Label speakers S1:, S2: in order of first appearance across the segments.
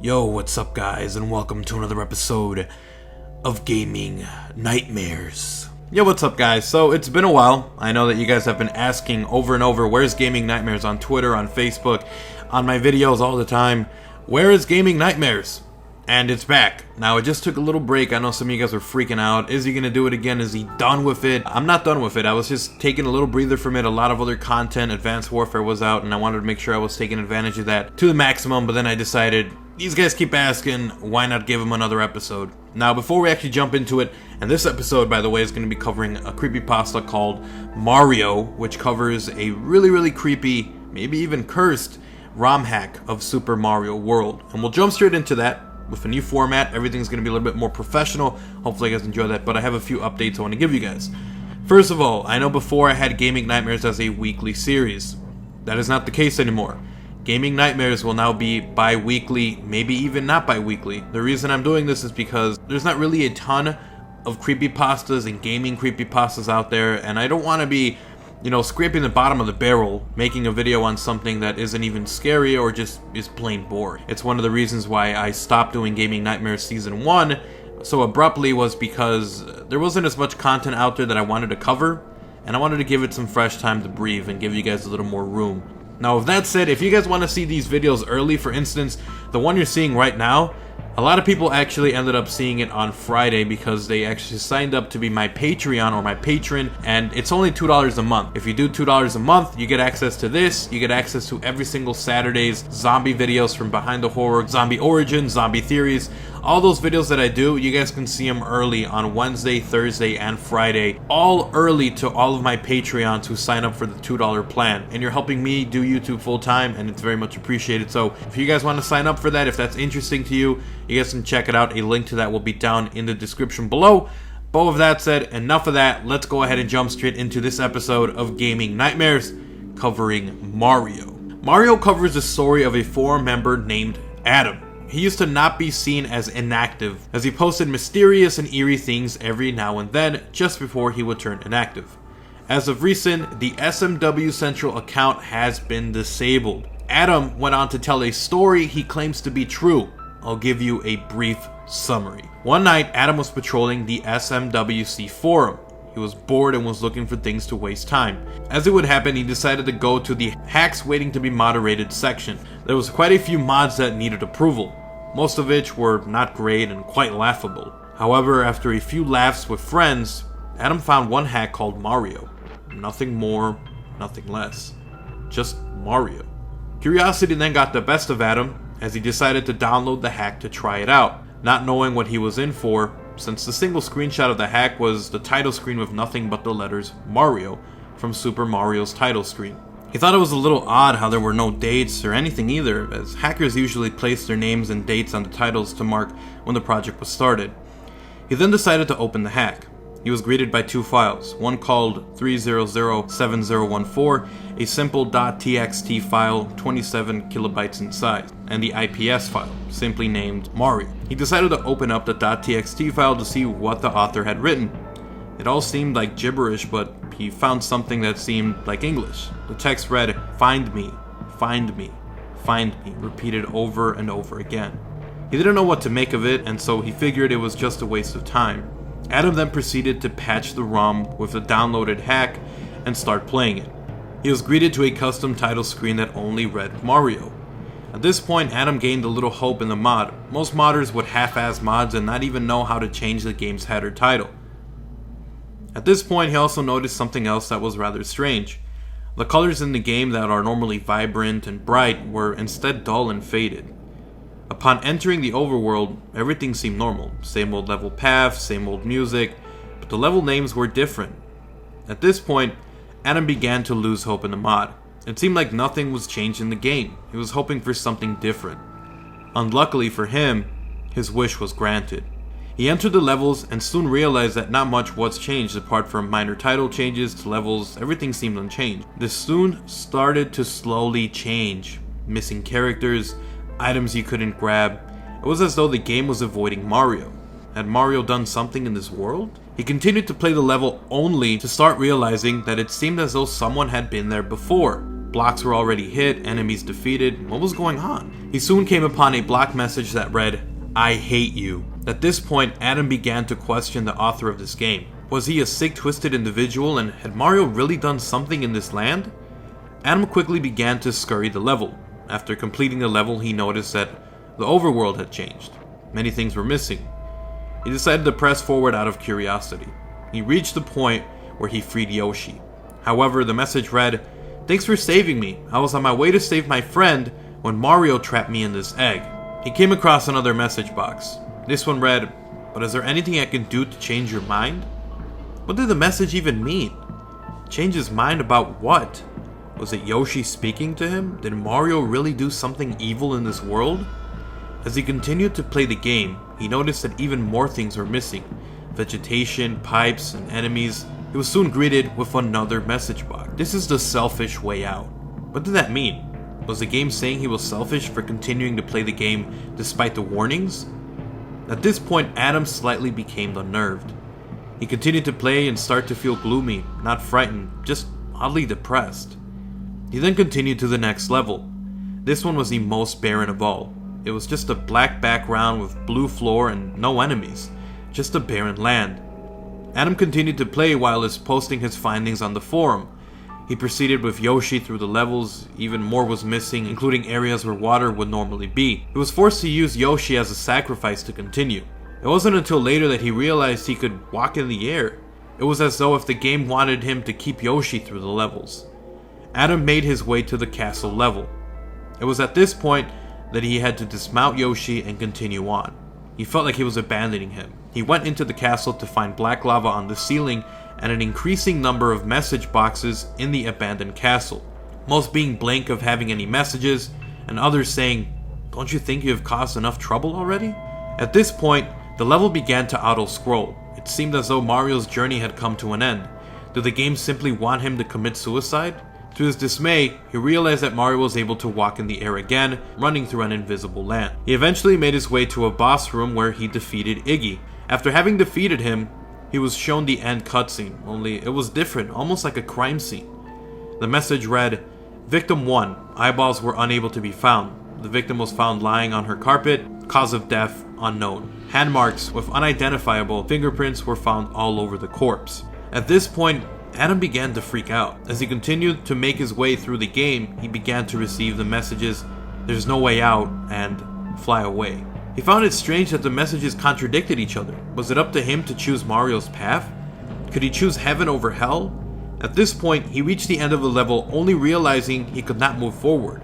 S1: Yo, what's up guys, and welcome to another episode of Gaming Nightmares. Yo, what's up guys? So, it's been a while. I know that you guys have been asking over and over, where's Gaming Nightmares on Twitter, on Facebook, on my videos all the time. Where is Gaming Nightmares? And it's back. Now, it just took a little break. I know some of you guys were freaking out. Is he gonna do it again? Is he done with it? I'm not done with it. I was just taking a little breather from it. A lot of other content, Advanced Warfare was out, and I wanted to make sure I was taking advantage of that to the maximum, but then I decided, these guys keep asking, why not give them another episode? Now, before we actually jump into it, and this episode, by the way, is going to be covering a creepypasta called Mario, which covers a really creepy, maybe even cursed, ROM hack of Super Mario World. And we'll jump straight into that with a new format. Everything's going to be a little bit more professional. Hopefully you guys enjoy that, but I have a few updates I want to give you guys. First of all, I know before I had Gaming Nightmares as a weekly series. That is not the case anymore. Gaming Nightmares will now be bi-weekly, maybe even not bi-weekly. The reason I'm doing this is because there's not really a ton of creepypastas and gaming creepypastas out there, and I don't want to be, scraping the bottom of the barrel, making a video on something that isn't even scary or just is plain boring. It's one of the reasons why I stopped doing Gaming Nightmares Season 1 so abruptly, was because there wasn't as much content out there that I wanted to cover, and I wanted to give it some fresh time to breathe and give you guys a little more room. Now, with that said, if you guys want to see these videos early, for instance, the one you're seeing right now, a lot of people actually ended up seeing it on Friday because they actually signed up to be my Patreon or my patron, and it's only $2 a month. If you do $2 a month, you get access to this, you get access to every single Saturday's zombie videos from Behind the Horror, zombie origins, zombie theories. All those videos that I do, you guys can see them early on Wednesday, Thursday, and Friday. All early to all of my Patreons who sign up for the $2 plan. And you're helping me do YouTube full time, and it's very much appreciated. So if you guys want to sign up for that, if that's interesting to you, you guys can check it out. A link to that will be down in the description below. But with that said, enough of that. Let's go ahead and jump straight into this episode of Gaming Nightmares, covering Mario. Mario covers the story of a forum member named Adam. He used to not be seen as inactive, as he posted mysterious and eerie things every now and then, just before he would turn inactive. As of recent, the SMW Central account has been disabled. Adam went on to tell a story he claims to be true. I'll give you a brief summary. One night, Adam was patrolling the SMWC forum. He was bored and was looking for things to waste time. As it would happen, he decided to go to the hacks waiting to be moderated section. There was quite a few mods that needed approval, most of which were not great and quite laughable. However, after a few laughs with friends, Adam found one hack called Mario. Nothing more, nothing less. Just Mario. Curiosity then got the best of Adam, as he decided to download the hack to try it out, not knowing what he was in for, since the single screenshot of the hack was the title screen with nothing but the letters Mario from Super Mario's title screen. He thought it was a little odd how there were no dates or anything either, as hackers usually place their names and dates on the titles to mark when the project was started. He then decided to open the hack. He was greeted by two files, one called 3007014, a simple .txt file 27 kilobytes in size, and the IPS file, simply named Mario. He decided to open up the .txt file to see what the author had written. It all seemed like gibberish, but he found something that seemed like English. The text read, "Find me, find me, find me," repeated over and over again. He didn't know what to make of it, and so he figured it was just a waste of time. Adam then proceeded to patch the ROM with the downloaded hack and start playing it. He was greeted to a custom title screen that only read Mario. At this point, Adam gained a little hope in the mod. Most modders would half-ass mods and not even know how to change the game's header title. At this point, he also noticed something else that was rather strange. The colors in the game that are normally vibrant and bright were instead dull and faded. Upon entering the overworld, everything seemed normal. Same old level path, same old music, but the level names were different. At this point, Adam began to lose hope in the mod. It seemed like nothing was changed in the game. He was hoping for something different. Unluckily for him, his wish was granted. He entered the levels and soon realized that not much was changed apart from minor title changes to levels. Everything seemed unchanged. This soon started to slowly change. Missing characters, items you couldn't grab. It was as though the game was avoiding Mario. Had Mario done something in this world? He continued to play the level only to start realizing that it seemed as though someone had been there before. Blocks were already hit, enemies defeated. What was going on? He soon came upon a block message that read, "I hate you." At this point, Adam began to question the author of this game. Was he a sick, twisted individual, and had Mario really done something in this land? Adam quickly began to scurry the level. After completing the level, he noticed that the overworld had changed. Many things were missing. He decided to press forward out of curiosity. He reached the point where he freed Yoshi. However, the message read, "Thanks for saving me. I was on my way to save my friend when Mario trapped me in this egg." He came across another message box. This one read, "But is there anything I can do to change your mind?" What did the message even mean? Change his mind about what? Was it Yoshi speaking to him? Did Mario really do something evil in this world? As he continued to play the game, he noticed that even more things were missing. Vegetation, pipes, and enemies. He was soon greeted with another message box. "This is the selfish way out." What did that mean? Was the game saying he was selfish for continuing to play the game despite the warnings? At this point, Adam slightly became unnerved. He continued to play and started to feel gloomy, not frightened, just oddly depressed. He then continued to the next level. This one was the most barren of all. It was just a black background with blue floor and no enemies, just a barren land. Adam continued to play while posting his findings on the forum. He proceeded with Yoshi through the levels. Even more was missing, including areas where water would normally be. He was forced to use Yoshi as a sacrifice to continue. It wasn't until later that he realized he could walk in the air. It was as though if the game wanted him to keep Yoshi through the levels. Adam made his way to the castle level. It was at this point that he had to dismount Yoshi and continue on. He felt like he was abandoning him. He went into the castle to find black lava on the ceiling and an increasing number of message boxes in the abandoned castle, most being blank of having any messages, and others saying, "Don't you think you have caused enough trouble already?" At this point, the level began to auto-scroll. It seemed as though Mario's journey had come to an end. Did the game simply want him to commit suicide? To his dismay, he realized that Mario was able to walk in the air again, running through an invisible land. He eventually made his way to a boss room where he defeated Iggy. After having defeated him, he was shown the end cutscene, only it was different, almost like a crime scene. The message read, "Victim 1, eyeballs were unable to be found. The victim was found lying on her carpet, cause of death unknown. Hand marks with unidentifiable fingerprints were found all over the corpse." At this point, Adam began to freak out. As he continued to make his way through the game, he began to receive the messages, "There's no way out," and "Fly away." He found it strange that the messages contradicted each other. Was it up to him to choose Mario's path? Could he choose heaven over hell? At this point, he reached the end of the level, only realizing he could not move forward.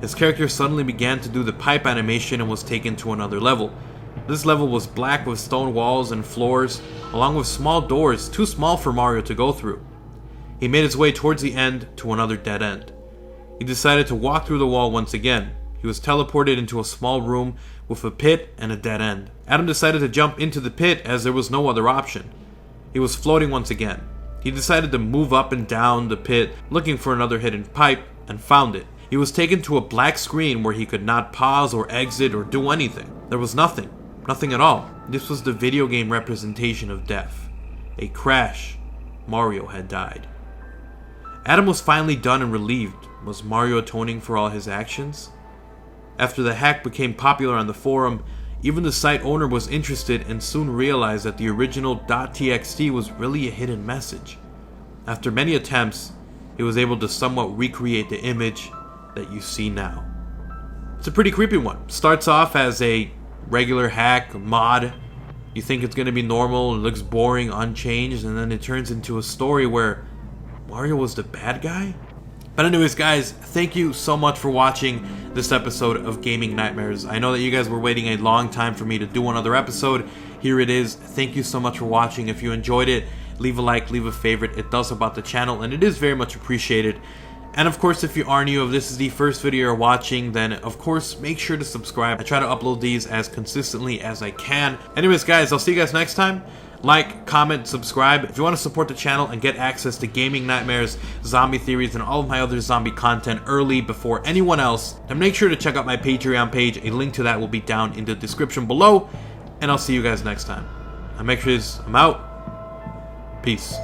S1: His character suddenly began to do the pipe animation and was taken to another level. This level was black with stone walls and floors, along with small doors too small for Mario to go through. He made his way towards the end to another dead end. He decided to walk through the wall once again. He was teleported into a small room with a pit and a dead end. Adam decided to jump into the pit as there was no other option. He was floating once again. He decided to move up and down the pit looking for another hidden pipe and found it. He was taken to a black screen where he could not pause or exit or do anything. There was nothing. Nothing at all. This was the video game representation of death. A crash. Mario had died. Adam was finally done and relieved. Was Mario atoning for all his actions? After the hack became popular on the forum, even the site owner was interested and soon realized that the original .txt was really a hidden message. After many attempts, he was able to somewhat recreate the image that you see now. It's a pretty creepy one. Starts off as a regular hack, mod. You think it's going to be normal, it looks boring, unchanged, and then it turns into a story where Mario was the bad guy? But anyways, guys, thank you so much for watching this episode of Gaming Nightmares. I know that you guys were waiting a long time for me to do another episode. Here it is. Thank you so much for watching. If you enjoyed it, leave a like, leave a favorite. It does help out the channel, and it is very much appreciated. And of course, if you are new, if this is the first video you're watching, then of course, make sure to subscribe. I try to upload these as consistently as I can. Anyways, guys, I'll see you guys next time. Like, comment, subscribe. If you want to support the channel and get access to Gaming Nightmares, Zombie Theories, and all of my other zombie content early before anyone else, then make sure to check out my Patreon page. A link to that will be down in the description below. And I'll see you guys next time. I'm XRAYZ. I'm out. Peace.